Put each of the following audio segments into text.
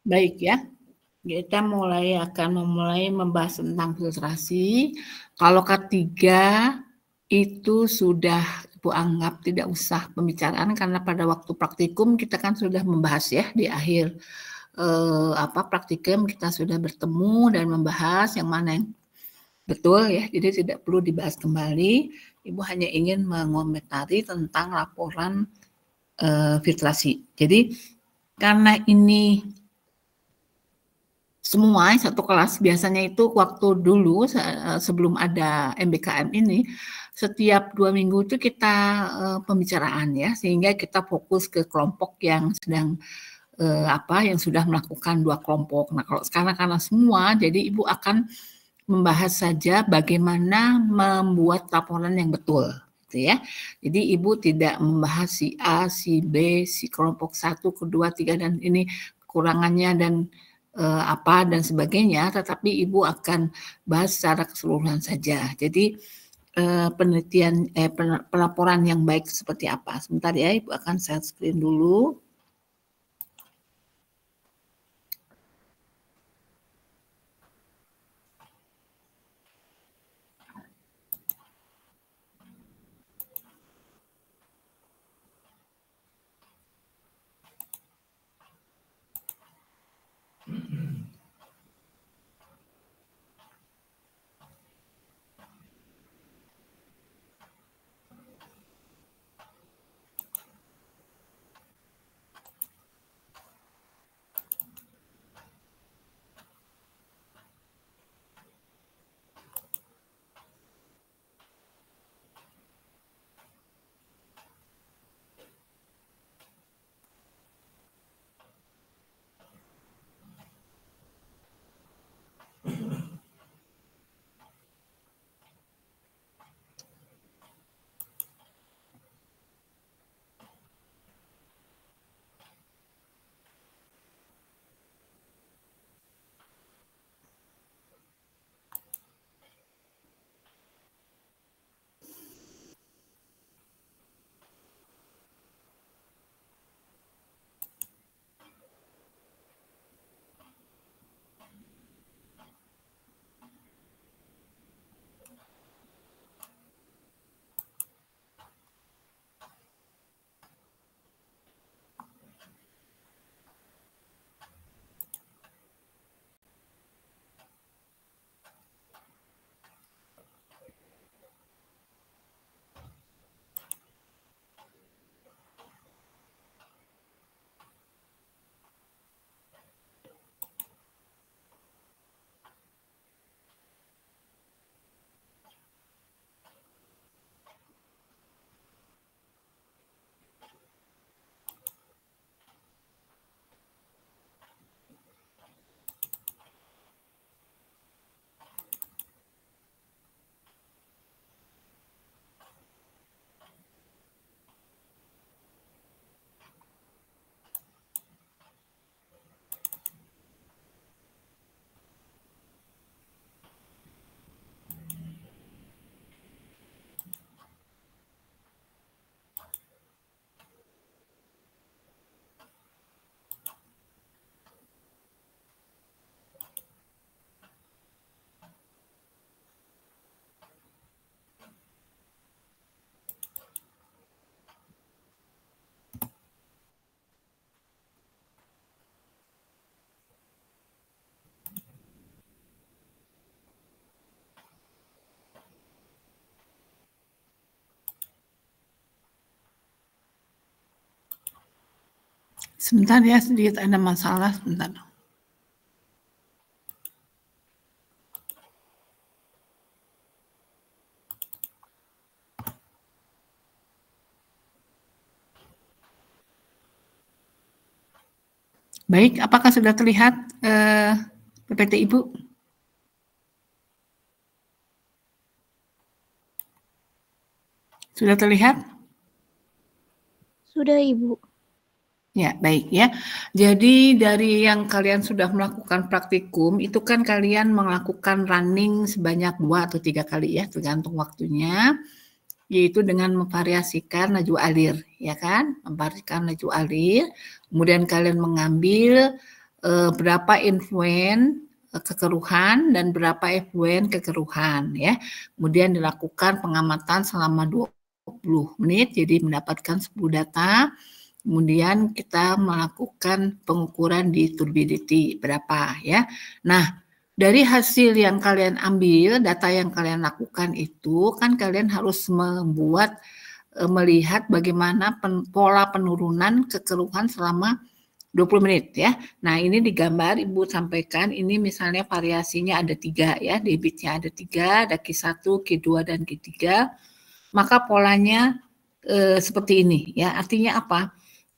Baik ya, kita akan memulai membahas tentang filtrasi. Kalau K3 itu sudah Ibu anggap tidak usah pembicaraan karena pada waktu praktikum kita kan sudah membahas ya di akhir praktikum kita sudah bertemu dan membahas yang mana yang betul ya, jadi tidak perlu dibahas kembali. Ibu hanya ingin mengomentari tentang laporan filtrasi. Jadi karena ini semua satu kelas biasanya itu waktu dulu sebelum ada MBKM ini setiap 2 minggu itu kita pembicaraan ya, sehingga kita fokus ke kelompok yang sedang yang sudah melakukan 2 kelompok. Nah kalau sekarang karena semua, jadi Ibu akan membahas saja bagaimana membuat laporan yang betul, gitu ya. Jadi Ibu tidak membahas si A, si B, si kelompok 1, kedua, 3 dan ini kekurangannya dan dan sebagainya, tetapi Ibu akan bahas secara keseluruhan saja. Jadi pelaporan yang baik seperti apa. Sebentar ya, Ibu akan share screen dulu. Sebentar ya, sedikit ada masalah, sebentar. Baik, apakah sudah terlihat PPT Ibu? Sudah terlihat? Sudah, Ibu. Ya, baik ya. Jadi dari yang kalian sudah melakukan praktikum, itu kan kalian melakukan running sebanyak 2 atau 3 kali ya, tergantung waktunya, yaitu dengan memvariasikan laju alir, ya kan? Memvariasikan laju alir, kemudian kalian mengambil berapa influen kekeruhan dan berapa influen kekeruhan ya. Kemudian dilakukan pengamatan selama 20 menit, jadi mendapatkan 10 data. Kemudian kita melakukan pengukuran di turbidity berapa ya. Nah, dari hasil yang kalian ambil, data yang kalian lakukan itu kan kalian harus melihat bagaimana pola penurunan kekeruhan selama 20 menit ya. Nah, ini di gambar Ibu sampaikan, ini misalnya variasinya ada 3 ya, debitnya ada 3, ada Q1, Q2, dan Q3. Maka polanya seperti ini ya. Artinya apa?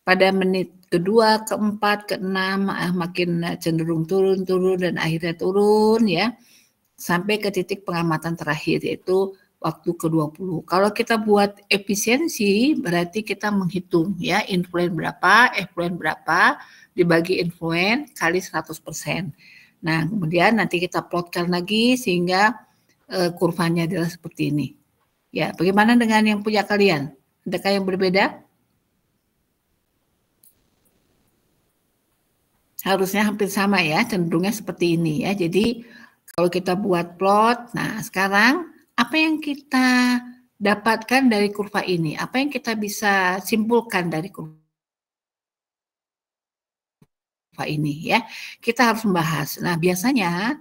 Pada menit kedua, keempat, keenam makin cenderung turun dan akhirnya turun ya. Sampai ke titik pengamatan terakhir yaitu waktu ke-20. Kalau kita buat efisiensi berarti kita menghitung ya influen berapa, effluen berapa dibagi influen kali 100%. Nah, kemudian nanti kita plotkan lagi sehingga kurvanya adalah seperti ini. Ya, bagaimana dengan yang punya kalian? Adakah yang berbeda? Harusnya hampir sama ya, cenderungnya seperti ini ya. Jadi kalau kita buat plot, nah sekarang apa yang kita dapatkan dari kurva ini? Apa yang kita bisa simpulkan dari kurva ini ya? Kita harus membahas. Nah, biasanya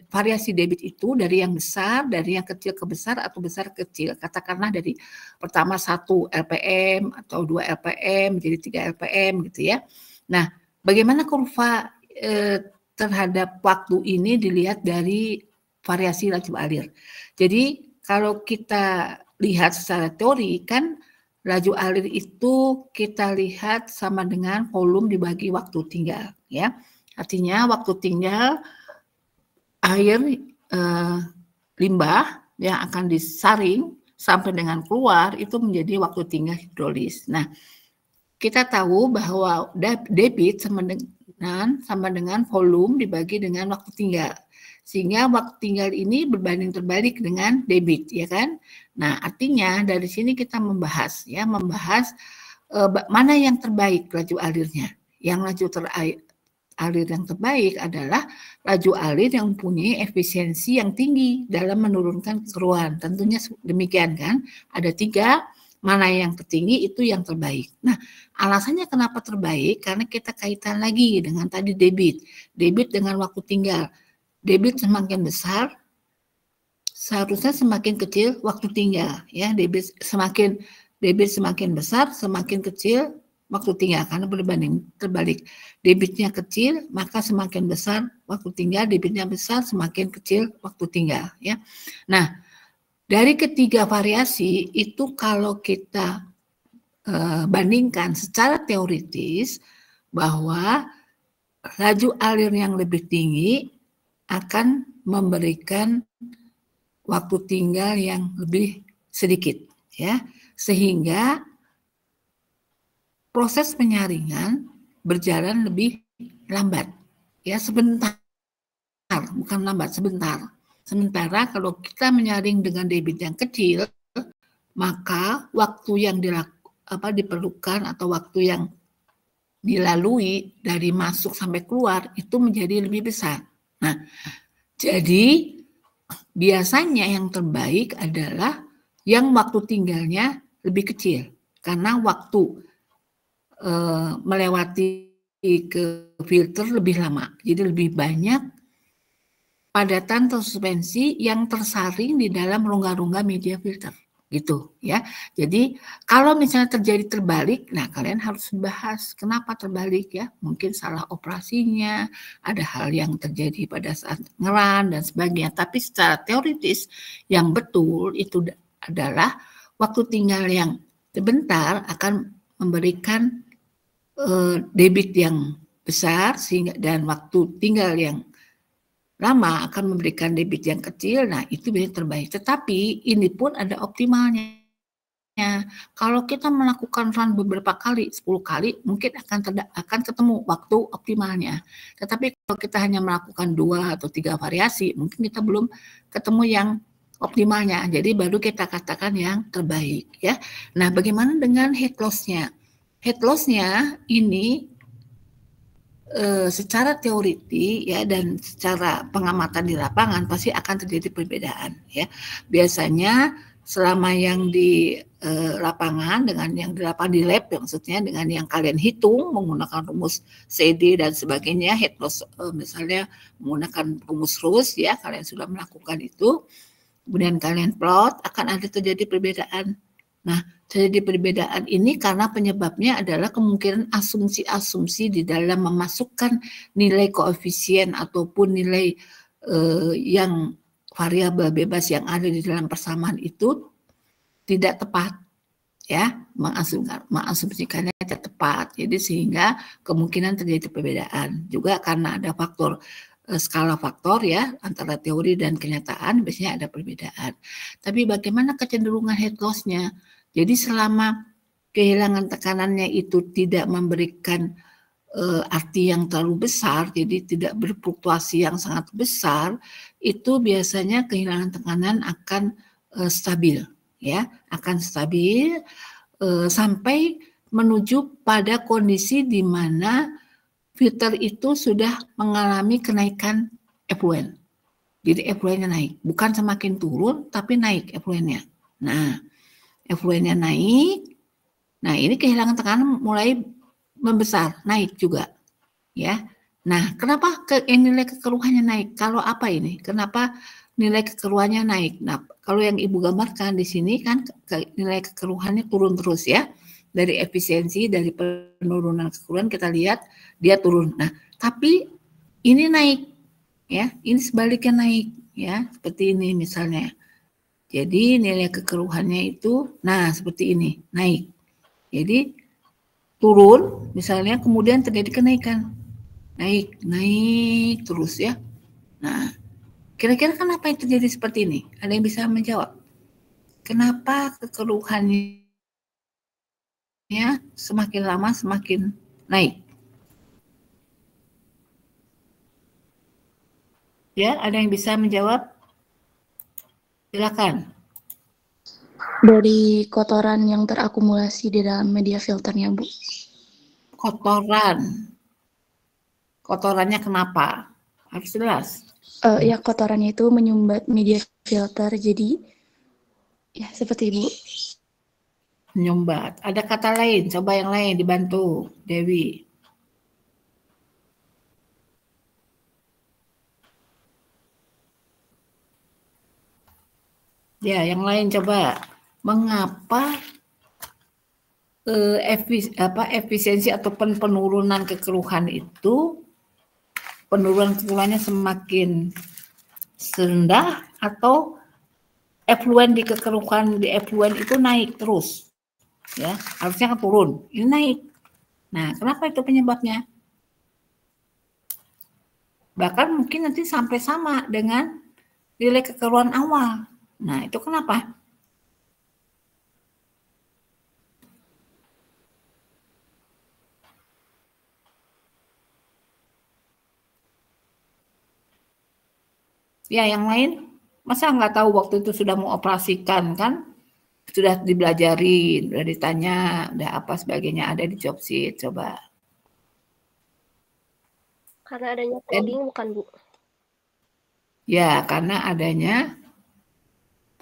variasi debit itu dari yang besar, dari yang kecil ke besar atau besar ke kecil. Katakanlah dari pertama 1 LPM atau 2 LPM jadi 3 LPM gitu ya. Nah, bagaimana kurva terhadap waktu ini dilihat dari variasi laju alir. Jadi kalau kita lihat secara teori kan laju alir itu kita lihat sama dengan volume dibagi waktu tinggal ya. Artinya waktu tinggal air limbah yang akan disaring sampai dengan keluar itu menjadi waktu tinggal hidrolis. Nah, kita tahu bahwa debit sama dengan volume dibagi dengan waktu tinggal. Sehingga waktu tinggal ini berbanding terbalik dengan debit, ya kan? Nah, artinya dari sini kita membahas mana yang terbaik laju alirnya. Yang laju alir yang terbaik adalah laju alir yang mempunyai efisiensi yang tinggi dalam menurunkan kekeruhan. Tentunya demikian kan? Ada 3, mana yang tertinggi itu yang terbaik. Nah, alasannya kenapa terbaik? Karena kita kaitan lagi dengan tadi debit. Debit dengan waktu tinggal. Debit semakin besar, seharusnya semakin kecil waktu tinggal. Ya, debit semakin besar, semakin kecil waktu tinggal, karena berbanding terbalik. Debitnya kecil, maka semakin besar waktu tinggal, debitnya besar, semakin kecil waktu tinggal. Ya. Nah, dari ketiga variasi itu kalau kita bandingkan secara teoritis bahwa laju alir yang lebih tinggi akan memberikan waktu tinggal yang lebih sedikit, ya, sehingga proses penyaringan berjalan lebih lambat, ya, sebentar, bukan lambat, sebentar. Sementara kalau kita menyaring dengan debit yang kecil, maka waktu yang diperlukan atau waktu yang dilalui dari masuk sampai keluar itu menjadi lebih besar. Nah, jadi biasanya yang terbaik adalah yang waktu tinggalnya lebih kecil, karena waktu melewati ke filter lebih lama, jadi lebih banyak padatan atau suspensi yang tersaring di dalam rongga-rongga media filter, gitu ya. Jadi kalau misalnya terjadi terbalik, nah kalian harus bahas kenapa terbalik ya. Mungkin salah operasinya, ada hal yang terjadi pada saat ngeran dan sebagainya. Tapi secara teoritis yang betul itu adalah waktu tinggal yang sebentar akan memberikan debit yang besar sehingga dan waktu tinggal yang lama akan memberikan debit yang kecil. Nah, itu biasanya terbaik. Tetapi ini pun ada optimalnya. Kalau kita melakukan run beberapa kali, 10 kali, mungkin akan ketemu waktu optimalnya. Tetapi kalau kita hanya melakukan 2 atau 3 variasi, mungkin kita belum ketemu yang optimalnya. Jadi baru kita katakan yang terbaik, ya. Nah, bagaimana dengan head loss-nya? Head loss-nya ini secara teoritik ya dan secara pengamatan di lapangan pasti akan terjadi perbedaan ya. Biasanya selama yang di lapangan dengan yang di lapangan di lab, maksudnya dengan yang kalian hitung menggunakan rumus CD dan sebagainya, head loss misalnya menggunakan rumus RUS ya, kalian sudah melakukan itu, kemudian kalian plot, akan ada terjadi perbedaan. Nah, terjadi perbedaan ini karena penyebabnya adalah kemungkinan asumsi-asumsi di dalam memasukkan nilai koefisien ataupun nilai yang variabel bebas yang ada di dalam persamaan itu tidak tepat, ya, mengasumsikannya tidak tepat. Jadi sehingga kemungkinan terjadi perbedaan. Juga karena ada faktor skala faktor ya antara teori dan kenyataan biasanya ada perbedaan. Tapi bagaimana kecenderungan head loss-nya? Jadi selama kehilangan tekanannya itu tidak memberikan arti yang terlalu besar, jadi tidak berfluktuasi yang sangat besar, itu biasanya kehilangan tekanan akan stabil, ya, akan stabil sampai menuju pada kondisi di mana filter itu sudah mengalami kenaikan effluent. Jadi effluentnya naik, bukan semakin turun, tapi naik effluentnya. Nah, effluentnya naik, nah ini kehilangan tekanan mulai membesar, naik juga, ya. Nah, kenapa nilai kekeruhannya naik? Kalau apa ini? Kenapa nilai kekeruhannya naik? Nah, kalau yang Ibu gambarkan di sini kan nilai kekeruhannya turun terus ya. Dari efisiensi, dari penurunan kekeruhan kita lihat dia turun. Nah, tapi ini naik, ya. Ini sebaliknya naik, ya. Seperti ini misalnya. Jadi nilai kekeruhannya itu, nah seperti ini, naik. Jadi turun misalnya kemudian terjadi kenaikan, naik terus ya. Nah, kira-kira kenapa yang terjadi seperti ini? Ada yang bisa menjawab? Kenapa kekeruhannya semakin lama semakin naik? Ya, ada yang bisa menjawab? Silakan. Dari kotoran yang terakumulasi di dalam media filternya, Bu. Kotorannya kenapa? Harus jelas. Ya, kotorannya itu menyumbat media filter, jadi ya seperti Ibu. Menyumbat. Ada kata lain, coba yang lain dibantu, Dewi. Ya, yang lain coba. Mengapa efisiensi atau penurunan kekeruhan itu penurunan kekeruhannya semakin rendah atau effluent di kekeruhan di effluent itu naik terus, ya harusnya kan turun, ini naik. Nah, kenapa itu penyebabnya? Bahkan mungkin nanti sampai sama dengan nilai kekeruhan awal. Nah, itu kenapa? Ya, yang lain, masa nggak tahu waktu itu sudah mau operasikan kan? Sudah dibelajarin, sudah ditanya, udah apa sebagainya ada di job sheet, coba. Karena adanya clogging bukan, Bu? Ya, karena adanya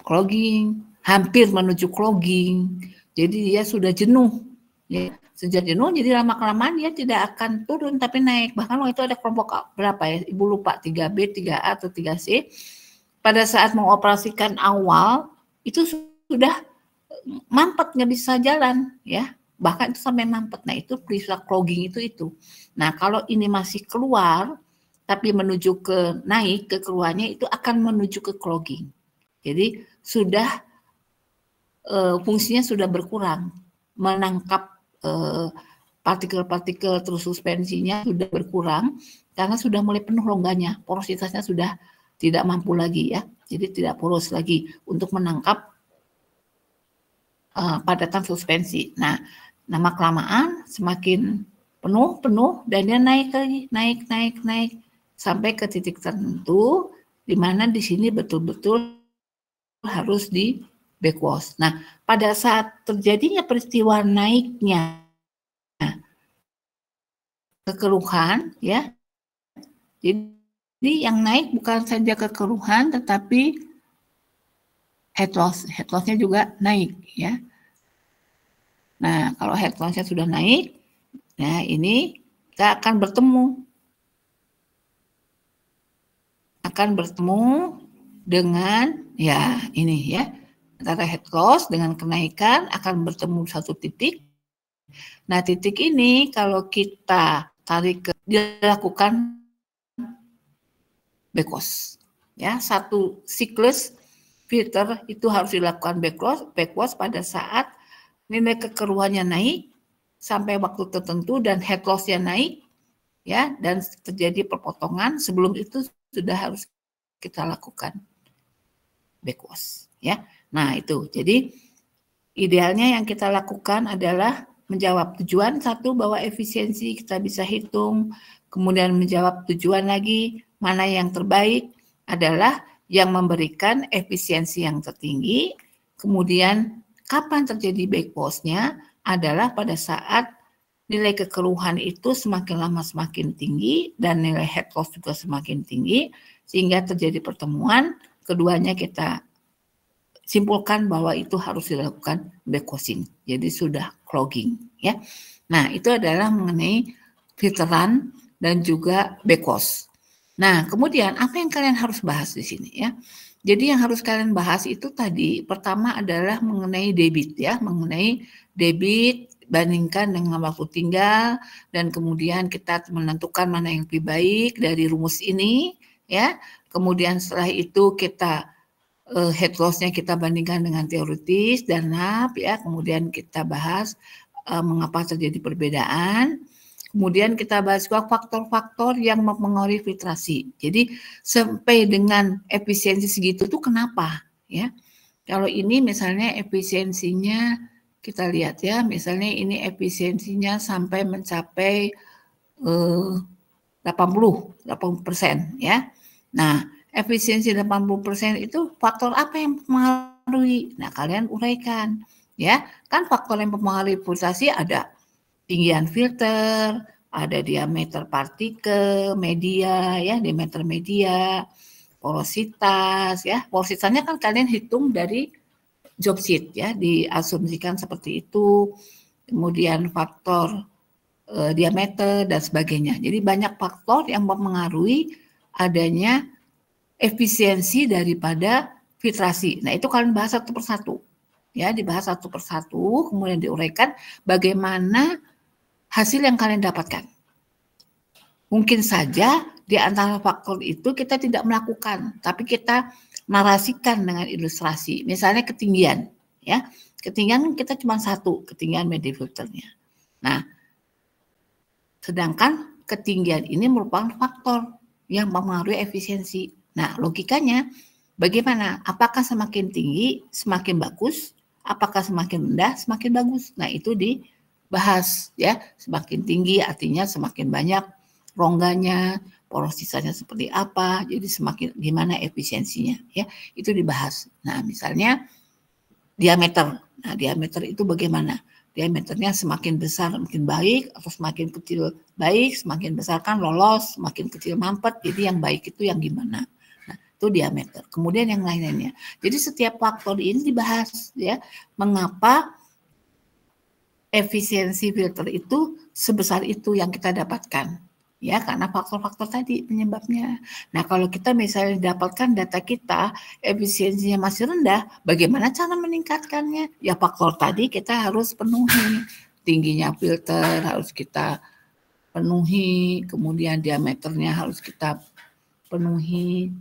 clogging, hampir menuju clogging. Jadi dia sudah jenuh. Ya, sejak jenuh jadi lama-kelamaan dia tidak akan turun tapi naik. Bahkan waktu itu ada kelompok berapa ya? Ibu lupa 3B, 3A atau 3C. Pada saat mengoperasikan awal itu sudah mampet, nggak bisa jalan ya. Bahkan itu sampai mampet. Nah, itu peristiwa clogging itu. Nah, kalau ini masih keluar tapi menuju ke naik kekeluarnya itu akan menuju ke clogging. Jadi sudah fungsinya sudah berkurang, menangkap partikel-partikel terus suspensinya sudah berkurang karena sudah mulai penuh rongganya, porositasnya sudah tidak mampu lagi ya, jadi tidak poros lagi untuk menangkap padatan suspensi. Nah, lama kelamaan semakin penuh dan dia naik lagi, naik sampai ke titik tertentu di mana di sini betul-betul harus di backwash. Nah, pada saat terjadinya peristiwa naiknya kekeruhan ya. Jadi yang naik bukan saja kekeruhan tetapi head loss-nya juga naik ya. Nah, kalau head loss-nya sudah naik, nah ini kita akan bertemu dengan ya ini ya, antara head loss dengan kenaikan akan bertemu satu titik. Nah, titik ini kalau kita tarik dilakukan backwash ya, satu siklus filter itu harus dilakukan backwash pada saat nilai kekeruhannya naik sampai waktu tertentu dan head loss-nya naik ya, dan terjadi perpotongan. Sebelum itu sudah harus kita lakukan backwash ya. Nah, itu. Jadi idealnya yang kita lakukan adalah menjawab tujuan satu, bahwa efisiensi kita bisa hitung, kemudian menjawab tujuan lagi mana yang terbaik adalah yang memberikan efisiensi yang tertinggi. Kemudian kapan terjadi backwash-nya adalah pada saat nilai kekeruhan itu semakin lama semakin tinggi dan nilai head loss juga semakin tinggi, sehingga terjadi pertemuan keduanya. Kita simpulkan bahwa itu harus dilakukan backwashing, jadi sudah clogging ya. Nah, itu adalah mengenai filteran dan juga backwash. Nah, kemudian apa yang kalian harus bahas di sini ya? Jadi yang harus kalian bahas itu tadi pertama adalah mengenai debit ya, mengenai debit bandingkan dengan waktu tinggal, dan kemudian kita menentukan mana yang lebih baik dari rumus ini ya. Kemudian setelah itu kita head loss-nya kita bandingkan dengan teoritis dan lab ya. Kemudian kita bahas mengapa terjadi perbedaan. Kemudian kita bahas juga faktor-faktor yang mempengaruhi filtrasi. Jadi sampai dengan efisiensi segitu tuh kenapa ya? Kalau ini misalnya efisiensinya kita lihat ya, misalnya ini efisiensinya sampai mencapai 80% ya. Nah, efisiensi 80% itu faktor apa yang mempengaruhi? Nah, kalian uraikan ya. Kan faktor yang mempengaruhi filtrasi ada tinggian filter, ada diameter partikel, media ya, diameter media, porositas ya. Porositasnya kan kalian hitung dari job sheet ya, diasumsikan seperti itu. Kemudian faktor diameter dan sebagainya. Jadi banyak faktor yang mempengaruhi adanya efisiensi daripada filtrasi. Nah, itu kalian bahas satu persatu. Ya, dibahas satu persatu, kemudian diuraikan bagaimana hasil yang kalian dapatkan. Mungkin saja di antara faktor itu kita tidak melakukan, tapi kita narasikan dengan ilustrasi. Misalnya ketinggian, ya. Ketinggian kita cuma satu, ketinggian media filternya. Nah, sedangkan ketinggian ini merupakan faktor yang mempengaruhi efisiensi. Nah, logikanya bagaimana? Apakah semakin tinggi semakin bagus? Apakah semakin rendah semakin bagus? Nah, itu dibahas ya. Semakin tinggi artinya semakin banyak rongganya, porositasnya seperti apa, jadi semakin gimana efisiensinya ya. Itu dibahas. Nah, misalnya diameter. Nah, diameter itu bagaimana? Diameternya semakin besar makin baik, atau semakin kecil baik, semakin besar kan lolos, semakin kecil mampet. Jadi yang baik itu yang gimana? Nah, itu diameter. Kemudian yang lain-lainnya. Jadi setiap faktor ini dibahas ya. Mengapa efisiensi filter itu sebesar itu yang kita dapatkan? Ya, karena faktor-faktor tadi penyebabnya. Nah, kalau kita misalnya dapatkan data kita efisiensinya masih rendah, bagaimana cara meningkatkannya? Ya, faktor tadi kita harus penuhi. Tingginya filter harus kita penuhi, kemudian diameternya harus kita penuhi.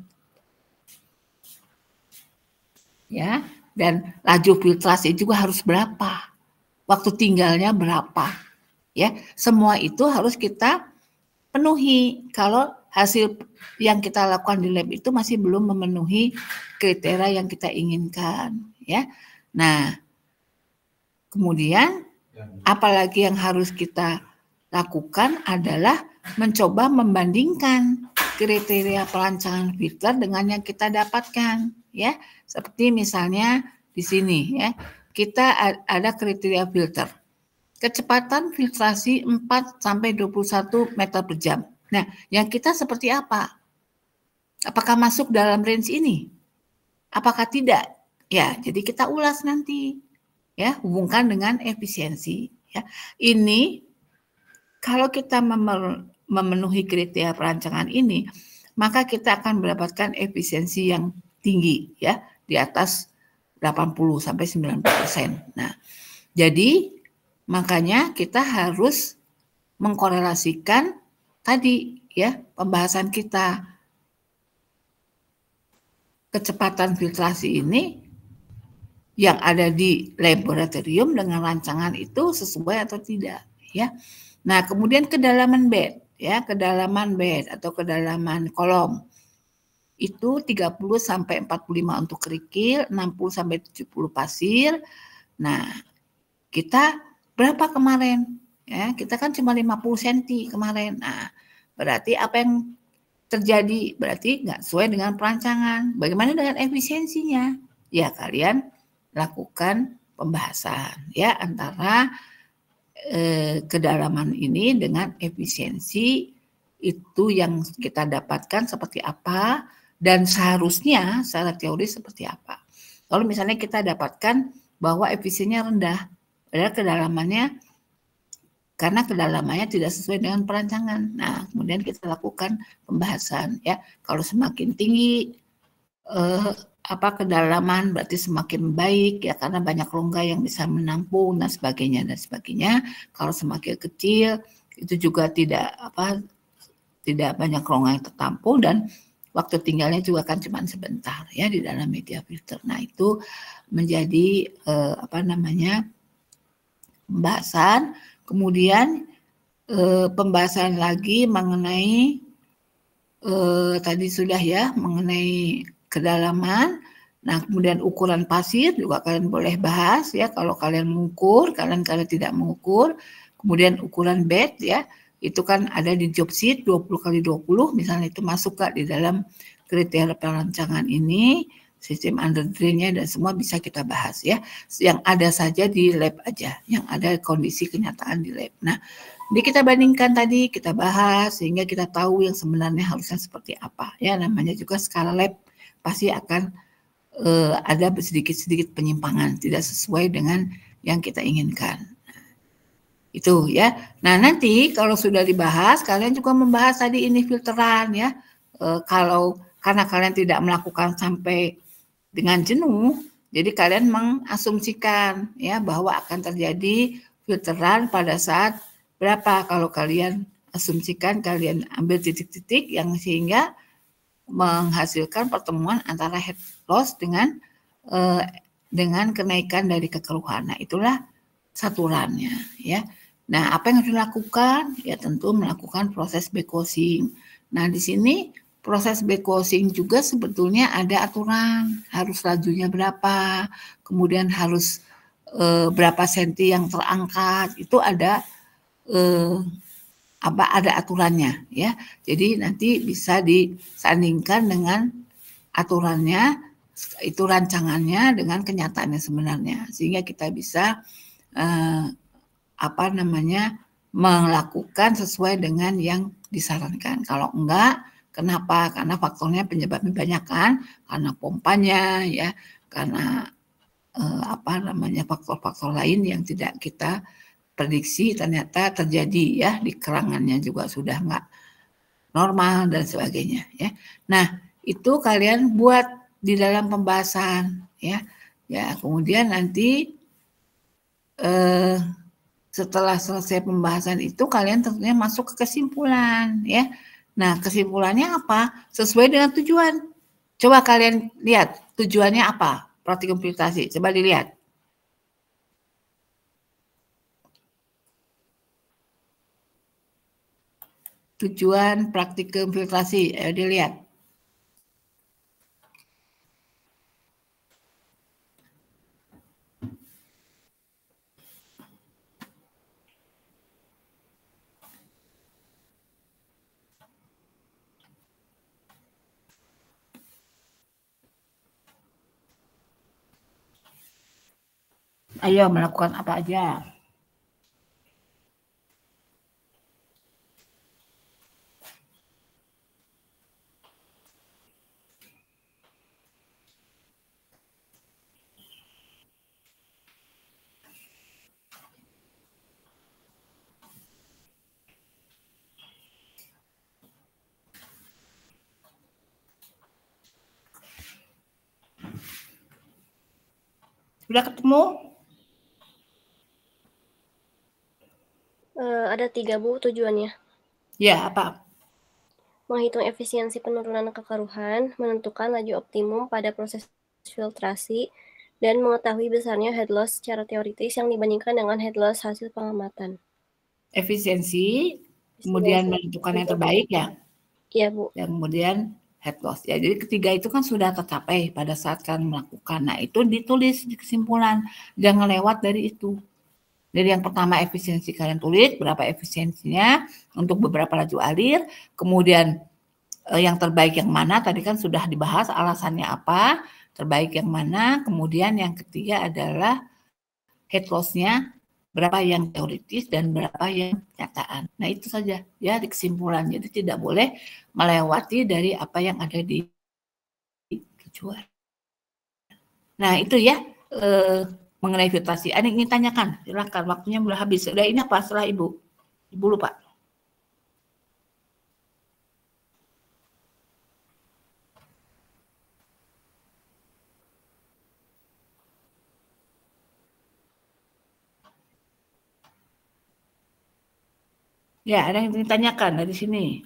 Ya, dan laju filtrasi juga harus berapa? Waktu tinggalnya berapa? Ya, semua itu harus kita penuhi. Kalau hasil yang kita lakukan di lab itu masih belum memenuhi kriteria yang kita inginkan, ya. Nah, kemudian apalagi yang harus kita lakukan adalah mencoba membandingkan kriteria perancangan filter dengan yang kita dapatkan, ya. Seperti misalnya di sini, ya, kita ada kriteria filter. kecepatan filtrasi 4 sampai 21 meter per jam. Nah, yang kita seperti apa? Apakah masuk dalam range ini? Apakah tidak? Ya, jadi kita ulas nanti. Ya, hubungkan dengan efisiensi. Ya, ini kalau kita memenuhi kriteria perancangan ini, maka kita akan mendapatkan efisiensi yang tinggi, ya, di atas 80 sampai 90%. Nah, jadi makanya kita harus mengkorelasikan tadi, ya, pembahasan kita. Kecepatan filtrasi ini yang ada di laboratorium dengan rancangan itu sesuai atau tidak, ya. Nah, kemudian kedalaman bed, ya, kedalaman bed atau kedalaman kolom itu 30 sampai 45 untuk kerikil, 60 sampai 70 pasir. Nah, kita berapa kemarin? Ya, kita kan cuma 50 cm kemarin. Nah, berarti apa yang terjadi? Berarti nggak sesuai dengan perancangan. Bagaimana dengan efisiensinya? Ya, kalian lakukan pembahasan ya antara kedalaman ini dengan efisiensi itu yang kita dapatkan seperti apa dan seharusnya secara teori seperti apa. Kalau misalnya kita dapatkan bahwa efisiennya rendah, padahal karena kedalamannya tidak sesuai dengan perancangan. Nah, kemudian kita lakukan pembahasan ya. Kalau semakin tinggi kedalaman berarti semakin baik ya karena banyak rongga yang bisa menampung dan sebagainya. Kalau semakin kecil itu juga tidak banyak rongga yang tertampung dan waktu tinggalnya juga kan cuma sebentar ya di dalam media filter. Nah, itu menjadi pembahasan. Kemudian pembahasan lagi mengenai tadi sudah ya mengenai kedalaman. Nah, kemudian ukuran pasir juga kalian boleh bahas ya kalau kalian mengukur, kalian tidak mengukur. Kemudian ukuran bed ya, itu kan ada di job sheet 20x20 misalnya itu masuk di dalam kriteria perancangan ini. Sistem under drain-nya dan semua bisa kita bahas ya. Yang ada saja di lab aja, yang ada kondisi kenyataan di lab. Nah, jadi kita bandingkan tadi, kita bahas sehingga kita tahu yang sebenarnya harusnya seperti apa. Ya, namanya juga skala lab pasti akan ada sedikit-sedikit penyimpangan, tidak sesuai dengan yang kita inginkan. Nah, itu ya. Nah, nanti kalau sudah dibahas, kalian juga membahas tadi ini filteran ya. Kalau karena kalian tidak melakukan sampai dengan jenuh, jadi kalian mengasumsikan ya bahwa akan terjadi filteran pada saat berapa. Kalau kalian asumsikan, kalian ambil titik-titik yang sehingga menghasilkan pertemuan antara head loss dengan kenaikan dari kekeruhan. Nah, itulah saturannya ya. Nah, apa yang harus dilakukan? Ya tentu melakukan proses backcasing. Nah, di sini proses backcasing juga sebetulnya ada aturan, harus lajunya berapa, kemudian harus berapa senti yang terangkat, itu ada ada aturannya ya. Jadi nanti bisa disandingkan dengan aturannya, itu rancangannya dengan kenyataannya sebenarnya, sehingga kita bisa melakukan sesuai dengan yang disarankan. Kalau enggak, kenapa? Karena faktornya penyebabnya banyak kan, karena pompanya ya, karena faktor-faktor lain yang tidak kita prediksi ternyata terjadi ya, di kerangannya juga sudah enggak normal dan sebagainya ya. Nah, itu kalian buat di dalam pembahasan ya. Ya, kemudian nanti setelah selesai pembahasan itu kalian tentunya masuk ke kesimpulan ya. Nah, kesimpulannya apa? Sesuai dengan tujuan. Coba kalian lihat tujuannya apa? Praktikum filtrasi. Coba dilihat. Tujuan praktikum filtrasi. Ayo dilihat. Ayo melakukan apa aja. Sudah ketemu? Ada 3 Bu tujuannya. Ya, apa? Menghitung efisiensi penurunan kekeruhan, menentukan laju optimum pada proses filtrasi, dan mengetahui besarnya head loss secara teoritis yang dibandingkan dengan head loss hasil pengamatan. Efisiensi, kemudian menentukan yang terbaik ya? Iya Bu. Dan kemudian head loss. Ya, jadi ketiga itu kan sudah tercapai pada saat kalian melakukan. Nah, itu ditulis di kesimpulan. Jangan lewat dari itu. Jadi yang pertama efisiensi kalian tulis, berapa efisiensinya untuk beberapa laju alir. Kemudian yang terbaik yang mana, tadi kan sudah dibahas alasannya apa, terbaik yang mana. Kemudian yang ketiga adalah head loss-nya, berapa yang teoritis dan berapa yang kenyataan. Nah itu saja ya di kesimpulan. Jadi tidak boleh melewati dari apa yang ada di tujuan. Nah itu ya mengenai filtrasi. Ada yang ingin tanyakan? Silakan, waktunya sudah habis. Sudah ini apa setelah Ibu? Ibu lupa. Ya, ada yang ditanyakan dari sini.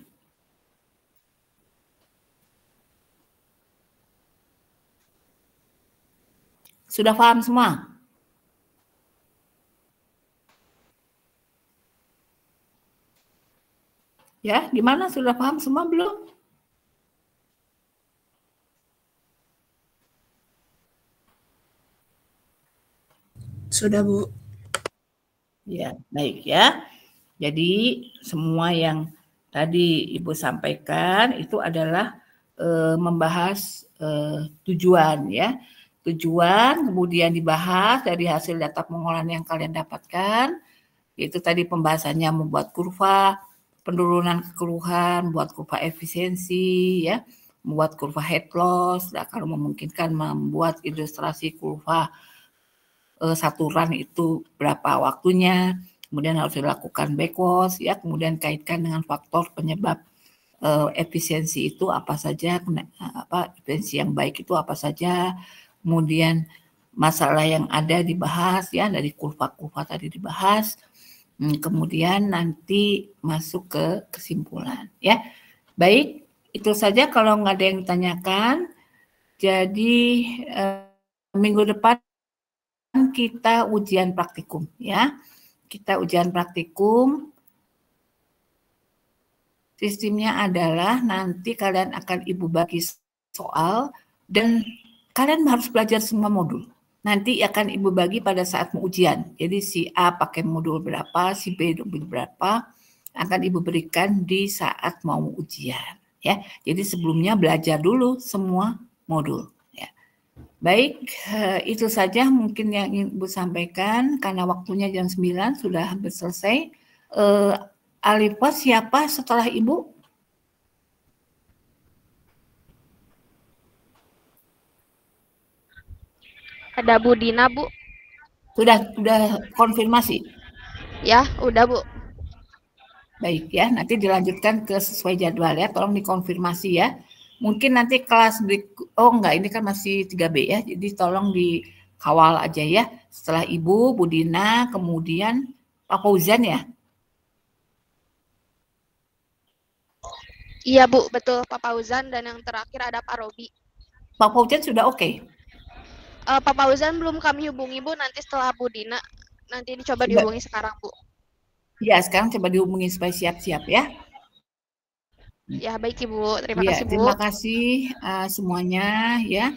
Sudah paham semua? Ya, gimana? Sudah paham semua belum? Sudah, Bu. Ya, baik ya. Jadi semua yang tadi Ibu sampaikan itu adalah membahas tujuan ya. Tujuan kemudian dibahas dari hasil data pengolahan yang kalian dapatkan. Itu tadi pembahasannya membuat kurva penurunan kekeruhan, membuat kurva efisiensi ya, membuat kurva head loss, nah, kalau memungkinkan membuat ilustrasi kurva satu run itu berapa waktunya, kemudian harus dilakukan backwash ya, kemudian kaitkan dengan faktor penyebab efisiensi itu apa saja, efisiensi yang baik itu apa saja, kemudian masalah yang ada dibahas ya, dari kurva-kurva tadi dibahas, kemudian nanti masuk ke kesimpulan ya. Baik, itu saja kalau nggak ada yang ditanyakan. Jadi minggu depan kita ujian praktikum ya. Kita ujian praktikum. Sistemnya adalah nanti kalian akan Ibu bagi soal dan kalian harus belajar semua modul. Nanti akan Ibu bagi pada saat mau ujian. Jadi si A pakai modul berapa, si B modul berapa, akan Ibu berikan di saat mau ujian. Ya, jadi sebelumnya belajar dulu semua modul. Ya. Baik, itu saja mungkin yang ingin Ibu sampaikan karena waktunya jam 9 sudah selesai. Alifah siapa setelah Ibu? Ada Bu Dina, Bu. Sudah konfirmasi? Ya, udah, Bu. Baik ya, nanti dilanjutkan ke sesuai jadwal ya, tolong dikonfirmasi ya. Mungkin nanti kelas oh enggak, ini kan masih 3B ya, jadi tolong dikawal aja ya. Setelah Ibu, Bu Dina, kemudian Pak Fauzan ya? Iya, Bu, betul Pak Fauzan, dan yang terakhir ada Pak Robi. Pak Fauzan sudah oke? Pak Fauzan belum kami hubungi, Bu, nanti setelah Bu Dina. Nanti dicoba dihubungi sekarang, Bu. Ya, sekarang coba dihubungi supaya siap-siap ya. Ya, baik Ibu. Terima Ya, kasih, Bu. terima kasih semuanya ya.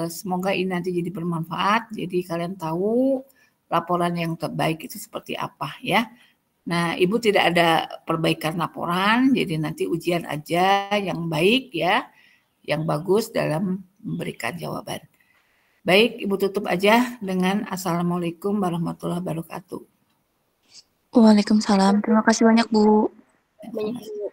Semoga ini nanti jadi bermanfaat. Jadi kalian tahu laporan yang terbaik itu seperti apa ya. Nah, Ibu tidak ada perbaikan laporan, jadi nanti ujian aja yang baik ya, yang bagus dalam memberikan jawaban. Baik, Ibu tutup aja dengan Assalamualaikum warahmatullahi wabarakatuh. Waalaikumsalam. Terima kasih banyak, Bu. Banyak Bu.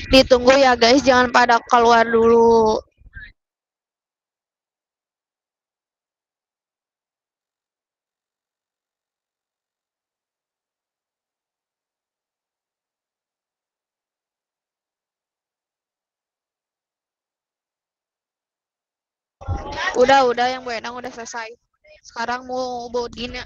Ditunggu ya guys, jangan pada keluar dulu. Udah yang Bu Endang udah selesai. Sekarang mau Bu Dina.